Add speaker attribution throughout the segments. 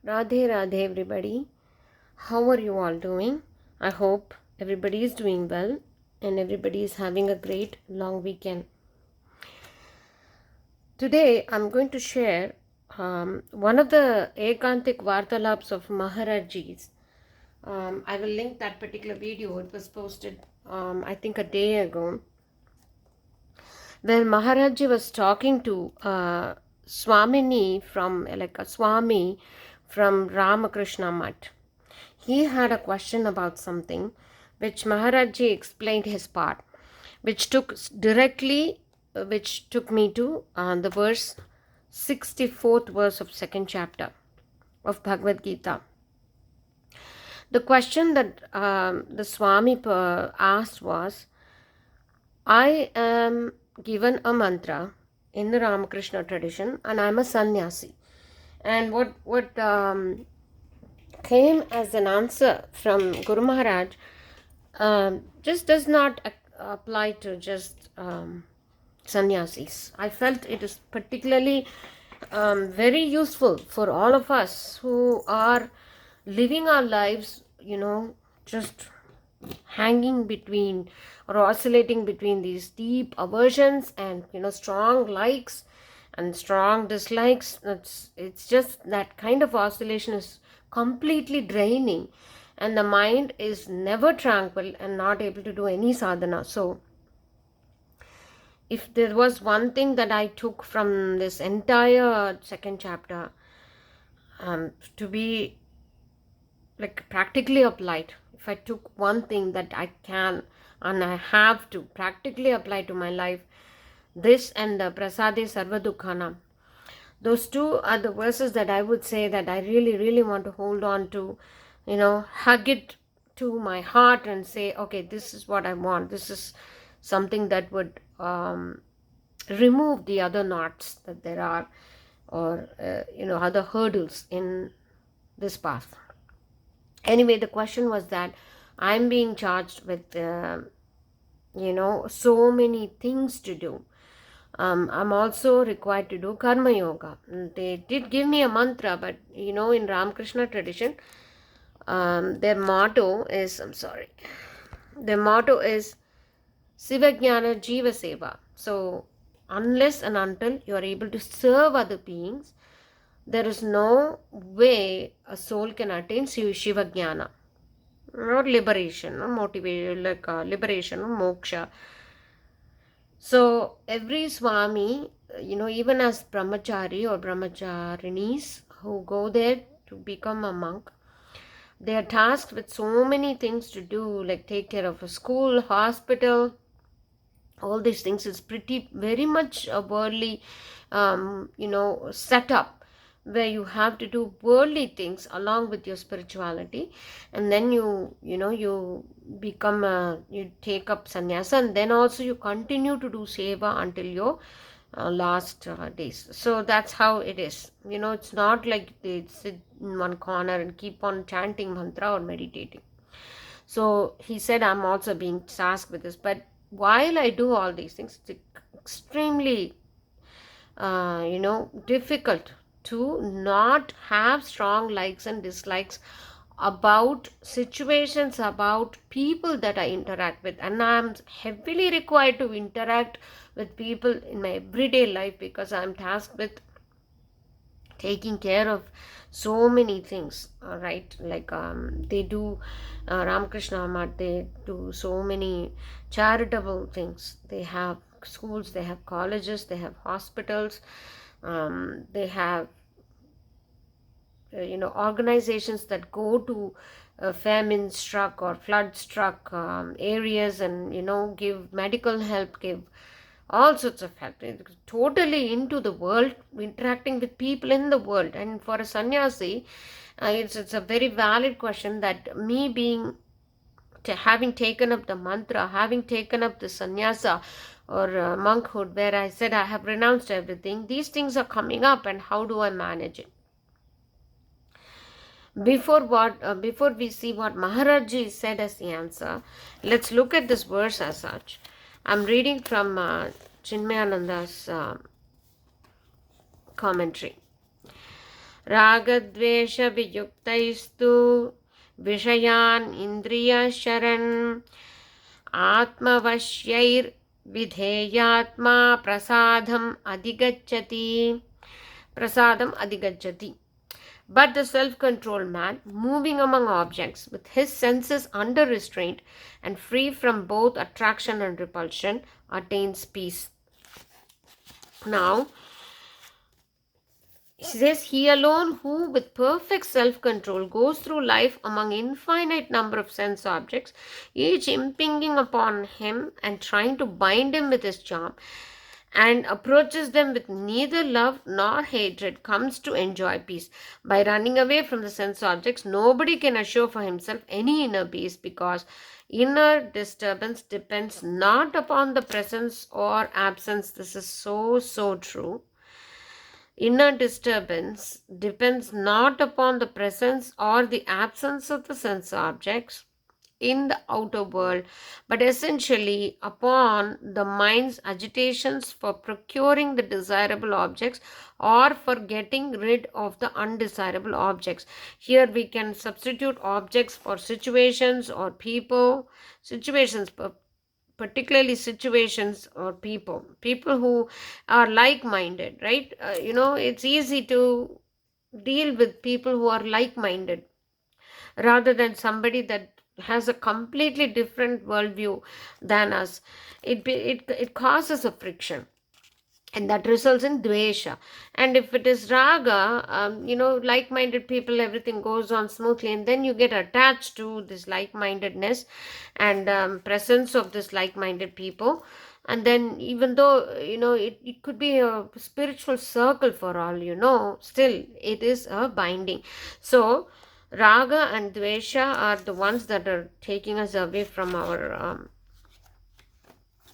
Speaker 1: Radhe Radhe everybody. How are you all doing? I hope everybody is doing well and everybody is having a great long weekend. Today I'm going to share one of the Ekantik vartalaps of Maharajjis. I will link that particular video. It was posted I think a day ago, where Maharajji was talking to Swamini from like a Swami from Ramakrishna Mutt. He had a question about something which Maharajji explained his part, which took me to the verse 64th verse of second chapter of Bhagavad Gita. The question that the Swami asked was, I am given a mantra in the Ramakrishna tradition and I'm a sannyasi. And what came as an answer from Guru Maharaj just does not apply to just sannyasis. I felt it is particularly very useful for all of us who are living our lives, just hanging between or oscillating between these deep aversions and strong likes and strong dislikes. It's just that kind of oscillation is completely draining, and the mind is never tranquil and not able to do any sadhana. So if there was one thing that I took from this entire second chapter to be like practically applied, if I took one thing that I can and I have to practically apply to my life, this and Prasade Sarva Dukhanam, those two are the verses that I would say that I really, really want to hold on to, hug it to my heart and say, okay, this is what I want. This is something that would remove the other knots that there are, or, other hurdles in this path. Anyway, the question was that I'm being charged with, so many things to do. I'm also required to do karma yoga. They did give me a mantra, but in Ramakrishna tradition, their motto is Siva Jnana Jiva Seva. So unless and until you are able to serve other beings, there is no way a soul can attain Shiva Jnana, or liberation, or motivation, like liberation, or moksha. So every Swami, even as brahmachari or brahmacharinis who go there to become a monk, they are tasked with so many things to do, like take care of a school, hospital, all these things. Is pretty very much a worldly, setup, where you have to do worldly things along with your spirituality, and then you become you take up sannyasa, and then also you continue to do seva until your last days. So that's how it is. It's not like they sit in one corner and keep on chanting mantra or meditating. So he said, I'm also being tasked with this, but while I do all these things, it's extremely difficult to not have strong likes and dislikes about situations, about people that I interact with. And I'm heavily required to interact with people in my everyday life because I'm tasked with taking care of so many things, right? Like they do Ramakrishna Math, they do so many charitable things. They have schools, they have colleges, they have hospitals, they have organizations that go to famine struck or flood struck areas and give medical help, give all sorts of help. It's totally into the world, interacting with people in the world. And for a sannyasi, it's a very valid question that me being having taken up the mantra, having taken up the sannyasa or monkhood, where I said I have renounced everything, these things are coming up, and how do I manage it? Before we see what Maharajji said as the answer, let's look at this verse as such. I'm reading from Chinmayananda's commentary. रागद्वेष वियुक्तैस्तु विषयान् इन्द्रियशरन् आत्मवश्यैर्विधेयात्मा प्रसादम् अधिगच्छति. But the self-controlled man, moving among objects with his senses under restraint and free from both attraction and repulsion, attains peace. Now, he says, he alone who with perfect self-control goes through life among infinite number of sense objects, each impinging upon him and trying to bind him with his charm, and approaches them with neither love nor hatred, comes to enjoy peace. By running away from the sense objects, nobody can assure for himself any inner peace, because inner disturbance depends not upon the presence or absence. This is so true. Inner disturbance depends not upon the presence or the absence of the sense objects in the outer world, but essentially upon the mind's agitations for procuring the desirable objects or for getting rid of the undesirable objects. Here we can substitute objects for situations or people. Particularly situations or people who are like-minded, right? It's easy to deal with people who are like-minded rather than somebody that has a completely different worldview than us. It causes a friction, and that results in dvesha. And if it is raga, like-minded people, everything goes on smoothly, and then you get attached to this like-mindedness and presence of this like-minded people. And then even though it could be a spiritual circle for all, still it is a binding. So raga and dvesha are the ones that are taking us away from our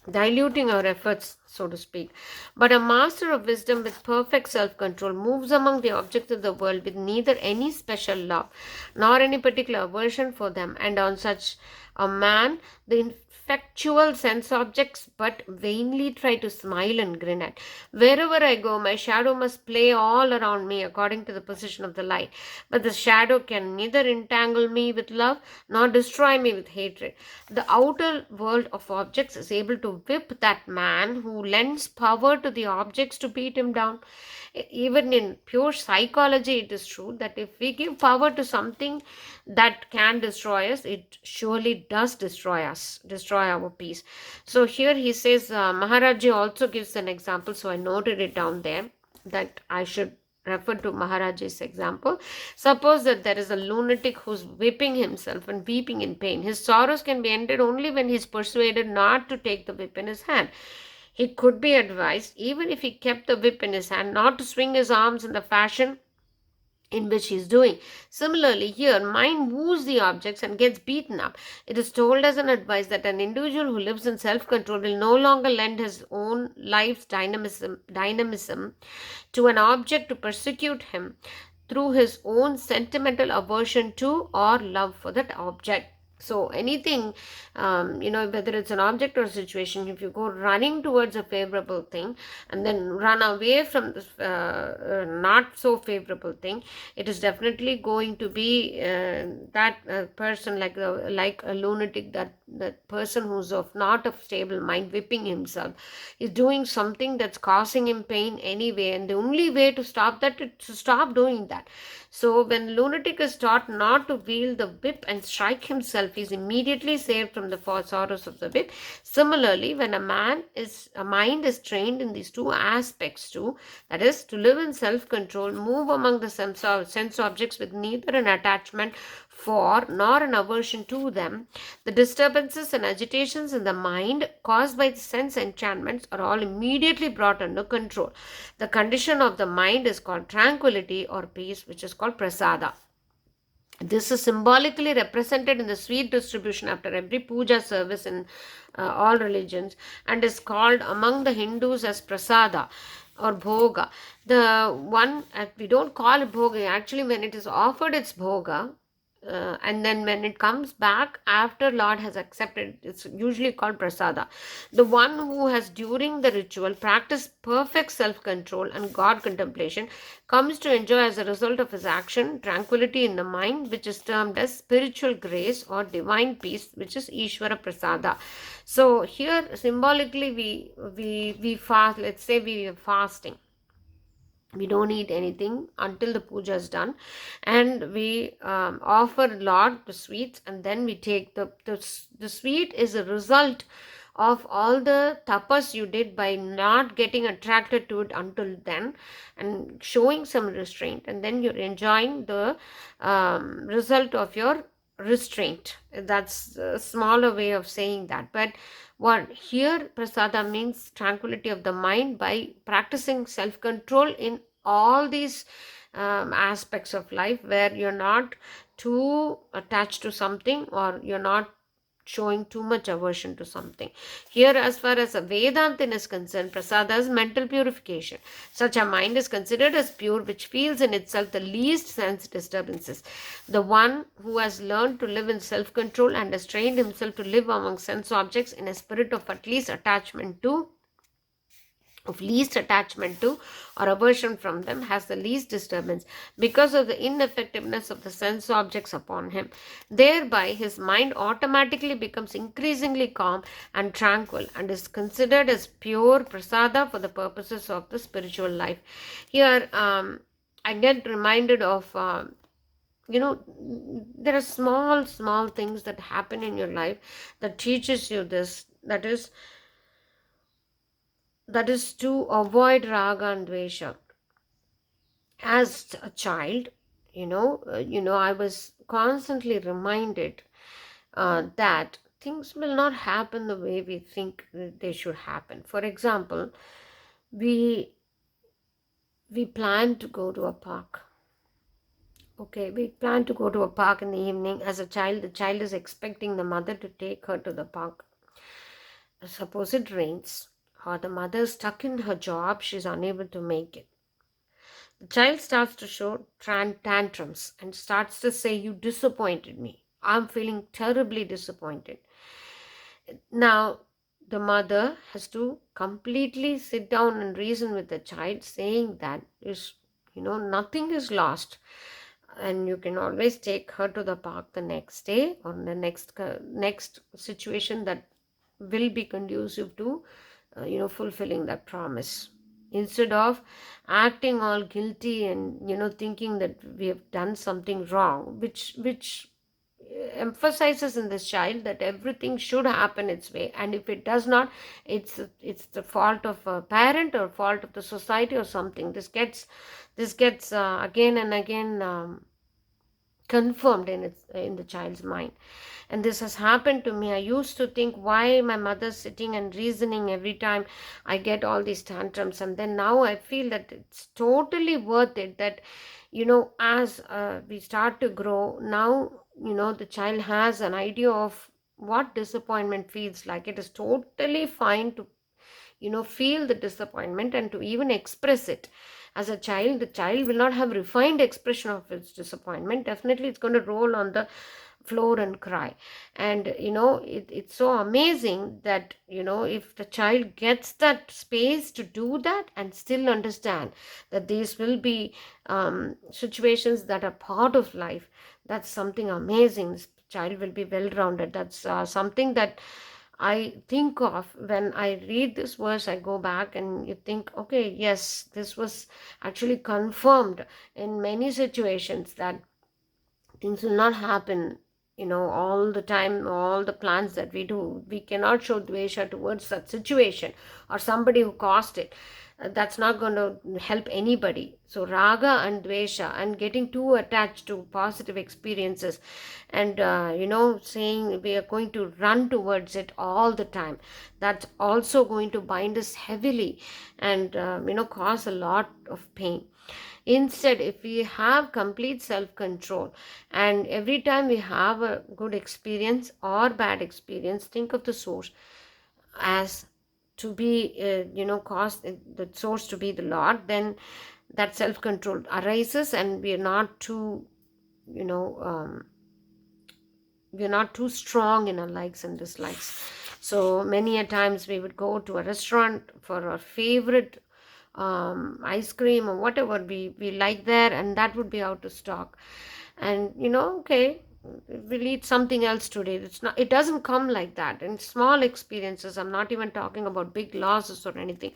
Speaker 1: diluting our efforts, so to speak. But a master of wisdom with perfect self-control moves among the objects of the world with neither any special love nor any particular aversion for them, and on such a man the infectual sense objects but vainly try to smile and grin at. Wherever I go, my shadow must play all around me according to the position of the light, but the shadow can neither entangle me with love nor destroy me with hatred. The outer world of objects is able to whip that man who lends power to the objects to beat him down. Even in pure psychology, it is true that if we give power to something that can destroy us, it surely does destroy our peace. So here he says, Maharajji also gives an example, so I noted it down there that I should refer to Maharajji's example. Suppose that there is a lunatic who's whipping himself and weeping in pain. His sorrows can be ended only when he is persuaded not to take the whip in his hand. He could be advised, even if he kept the whip in his hand, not to swing his arms in the fashion in which he is doing. Similarly, here, mind woos the objects and gets beaten up. It is told as an advice that an individual who lives in self-control will no longer lend his own life's dynamism to an object to persecute him through his own sentimental aversion to or love for that object. So anything, whether it's an object or a situation, if you go running towards a favorable thing and then run away from this not so favorable thing, it is definitely going to be that person like a lunatic, that person who's not of stable mind, whipping himself, is doing something that's causing him pain anyway, and the only way to stop that is to stop doing that. So when lunatic is taught not to wield the whip and strike himself, he is immediately saved from the sorrows of the whip. Similarly, when a mind is trained in these two aspects too, that is, to live in self-control, move among the sense objects with neither an attachment for nor an aversion to them, the disturbances and agitations in the mind caused by the sense enchantments are all immediately brought under control. The condition of the mind is called tranquility or peace, which is called prasada. This is symbolically represented in the sweet distribution after every puja service in all religions, and is called among the Hindus as prasada or bhoga. The one, we don't call it bhoga, actually when it is offered it's bhoga. and then when it comes back after Lord has accepted, it's usually called prasada. The one who has during the ritual practiced perfect self-control and God contemplation comes to enjoy as a result of his action tranquility in the mind, which is termed as spiritual grace or divine peace, which is Ishvara prasada. So here symbolically we fast. Let's say we are fasting, we don't eat anything until the puja is done, and we offer Lord the sweets, and then we take the sweet is a result of all the tapas you did by not getting attracted to it until then and showing some restraint, and then you're enjoying the result of your restraint. That's a smaller way of saying that. But what here prasada means tranquility of the mind by practicing self-control in all these aspects of life, where you're not too attached to something or you're not showing too much aversion to something. Here, as far as a Vedantin is concerned, prasada is mental purification. Such a mind is considered as pure, which feels in itself the least sense disturbances. The one who has learned to live in self-control and has trained himself to live among sense objects in a spirit of least attachment to or aversion from them has the least disturbance because of the ineffectiveness of the sense objects upon him. Thereby, his mind automatically becomes increasingly calm and tranquil and is considered as pure prasada for the purposes of the spiritual life. Here, I get reminded of there are small things that happen in your life that teaches you this, that is to avoid raga and dvesha. As a child, I was constantly reminded that things will not happen the way we think they should happen. For example, we plan to go to a park. Okay, we plan to go to a park in the evening. As a child, the child is expecting the mother to take her to the park. Suppose it rains, or the mother is stuck in her job, she's unable to make it. The child starts to show tantrums and starts to say, "You disappointed me. I'm feeling terribly disappointed." Now, the mother has to completely sit down and reason with the child, saying that nothing is lost. And you can always take her to the park the next day or the next situation that will be conducive to fulfilling that promise, instead of acting all guilty and thinking that we have done something wrong, which emphasizes in this child that everything should happen its way, and if it does not, it's the fault of a parent or fault of the society or something. This gets again and again confirmed in the child's mind. And this has happened to me. I used to think, why my mother's sitting and reasoning every time I get all these tantrums, and then now I feel that it's totally worth it, that as we start to grow now, the child has an idea of what disappointment feels like. It is totally fine to feel the disappointment and to even express it. As a child, the child will not have refined expression of its disappointment. Definitely it's going to roll on the floor and cry. And it's so amazing that if the child gets that space to do that and still understand that these will be situations that are part of life, that's something amazing. This child will be well rounded. That's something that I think of when I read this verse. I go back and you think, okay, yes, this was actually confirmed in many situations, that things will not happen all the time. All the plans that we do, we cannot show dvesha towards that situation or somebody who caused it. That's not going to help anybody. So raga and dvesha and getting too attached to positive experiences and saying we are going to run towards it all the time, that's also going to bind us heavily and cause a lot of pain. Instead, if we have complete self-control and every time we have a good experience or bad experience, think of the source as to be, cause the source to be the Lord, then that self-control arises and we are not too, we're not too strong in our likes and dislikes. So many a times we would go to a restaurant for our favorite ice cream or whatever we like there, and that would be out of stock. And okay, we'll eat something else today. It doesn't come like that. In small experiences, I'm not even talking about big losses or anything.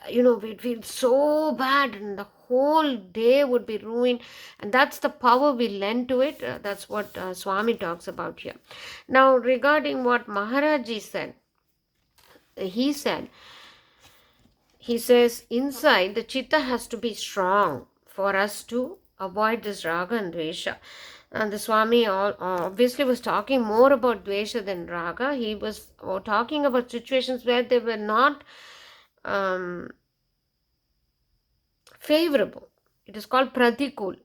Speaker 1: We'd feel so bad and the whole day would be ruined, and that's the power we lend to it. That's what Swami talks about here. Now, regarding what Maharajji said, he said, he says, inside the chitta has to be strong for us to avoid this raga and dvesha. And the Swami obviously was talking more about dvesha than raga. He was talking about situations where they were not favorable. It is called pratikul.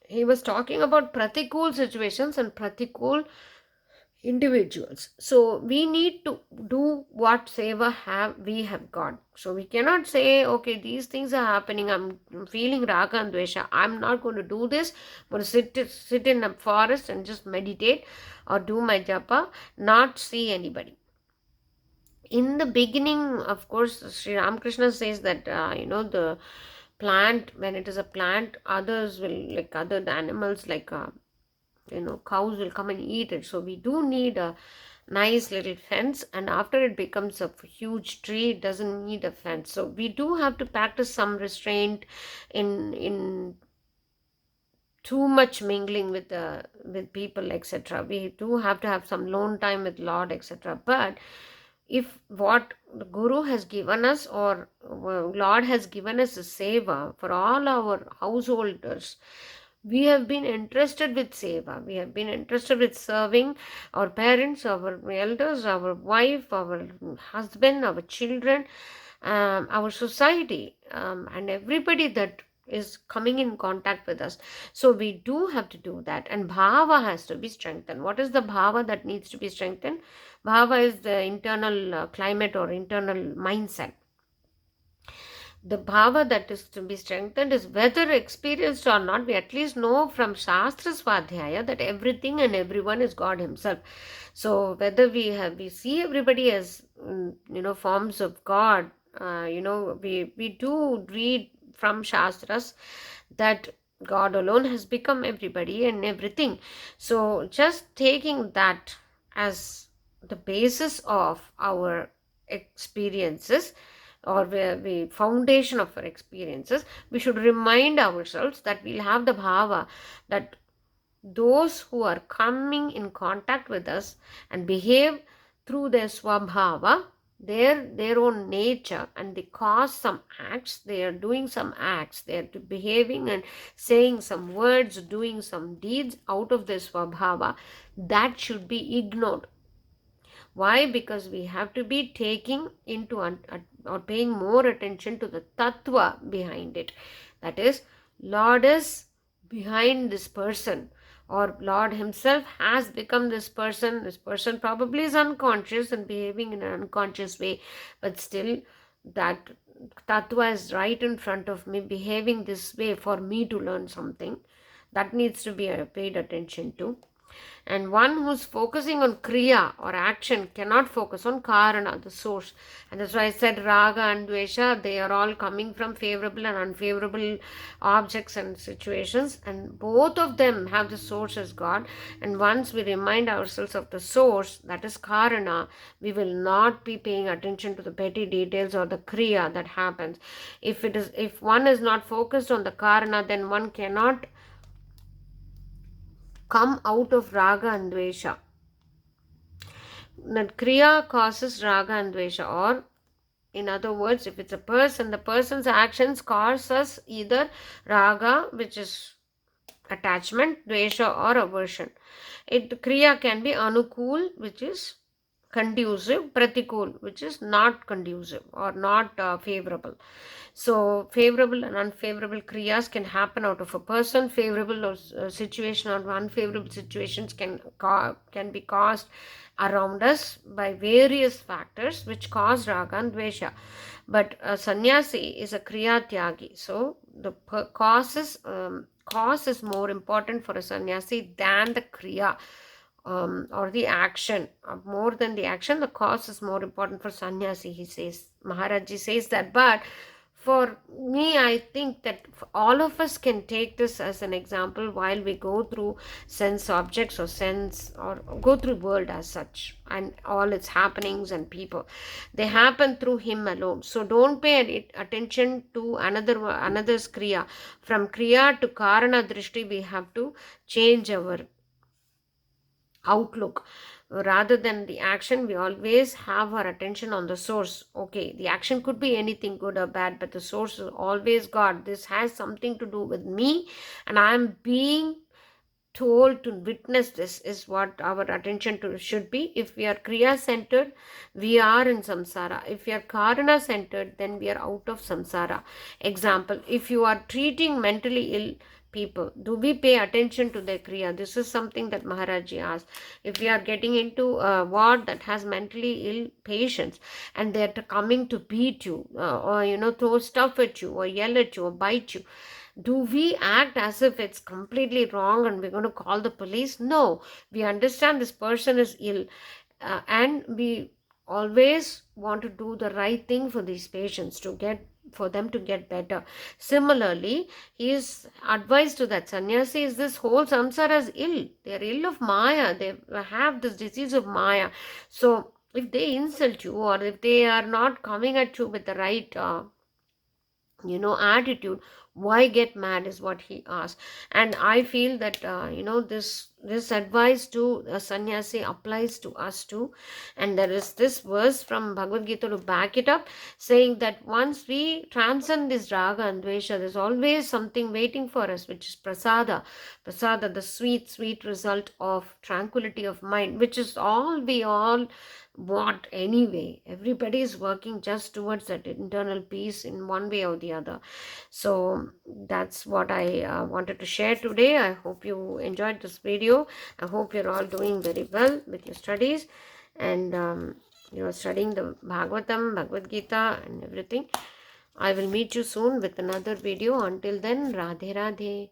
Speaker 1: He was talking about pratikul situations and pratikul individuals. So we need to do what seva we have got. So we cannot say, okay, these things are happening, I'm feeling raga and dvesha, I'm not going to do this. I'm going to sit in a forest and just meditate or do my japa, not see anybody. In the beginning, of course, Sri Ramakrishna says that the plant, when it is a plant, others will, like other animals, like cows will come and eat it. So we do need a nice little fence, and after it becomes a huge tree, it doesn't need a fence. So we do have to practice some restraint in too much mingling with people, etc. We do have to have some lone time with Lord, etc. But if what the Guru has given us, or Lord has given us a seva for all our householders, we have been interested with seva. We have been interested with serving our parents, our elders, our wife, our husband, our children, our society, and everybody that is coming in contact with us. So we do have to do that, and bhava has to be strengthened. What is the bhava that needs to be strengthened? Bhava is the internal climate or internal mindset. The bhava that is to be strengthened is, whether experienced or not, we at least know from Shastra Swadhyaya that everything and everyone is God himself. So whether we see everybody as forms of God, we do read from Shastras that God alone has become everybody and everything. So just taking that as the basis of our experiences, or the foundation of our experiences, we should remind ourselves that we'll have the bhava that those who are coming in contact with us and behave through their swabhava, their own nature, and they cause some acts, they are doing some acts, they are behaving and saying some words, doing some deeds out of their swabhava, that should be ignored. Why? Because we have to be taking into or paying more attention to the tattva behind it. That is, Lord is behind this person, or Lord himself has become this person. This person probably is unconscious and behaving in an unconscious way, but still that tattva is right in front of me, behaving this way for me to learn something. That needs to be paid attention to. And one who's focusing on kriya or action cannot focus on karana, the source. And that's why I said raga and dvesha, they are all coming from favorable and unfavorable objects and situations, and both of them have the source as God. And once we remind ourselves of the source, that is karana, we will not be paying attention to the petty details or the kriya that happens. If one is not focused on the karana, then one cannot come out of raga and dvesha. That kriya causes raga and dvesha, or in other words, if it's a person, the person's actions cause us either raga, which is attachment, dvesha or aversion. Kriya can be anukul, which is conducive, pratikul, which is not conducive or not favorable. So favorable and unfavorable kriyas can happen out of a person. Favorable or situation or unfavorable situations can be caused around us by various factors which cause raga and dvesha. But a sannyasi is a kriya tyagi. So the cause is more important for a sannyasi than the kriya or the action. More than the action, the cause is more important for sannyasi, he says. Maharajji says that. But for me, I think that all of us can take this as an example while we go through sense objects or sense, or go through world as such, and all its happenings and people. They happen through him alone. So don't pay any attention to another's kriya. From kriya to karana drishti, we have to change our outlook. Rather than the action, we always have our attention on the source. Okay, the action could be anything good or bad, but the source is always God. This has something to do with me, and I am being told to witness. This is what our attention to should be. If we are kriya centered, we are in samsara. If we are karana centered, then we are out of samsara. Example, if you are treating mentally ill people, do we pay attention to their kriya? This is something that Maharajji asked. If we are getting into a ward that has mentally ill patients, and they're coming to beat you, or throw stuff at you, or yell at you, or bite you, do we act as if it's completely wrong and we're going to call the police? No, we understand this person is ill, and we always want to do the right thing for these patients, for them to get better. Similarly, his advice to that sannyasi is, this whole samsara is ill. They are ill of maya. They have this disease of maya. So if they insult you, or if they are not coming at you with the right attitude, why get mad, is what he asked. And I feel that this advice to a sannyasi applies to us too. And there is this verse from Bhagavad Gita to back it up, saying that once we transcend this raga and dvesha, there's always something waiting for us, which is prasada, the sweet result of tranquility of mind, which is all we all want anyway. Everybody is working just towards that internal peace in one way or the other. So that's what I wanted to share today. I hope you enjoyed this video. I hope you're all doing very well with your studies, and you're studying the Bhagavatam, Bhagavad Gita and everything. I will meet you soon with another video. Until then, Radhe Radhe.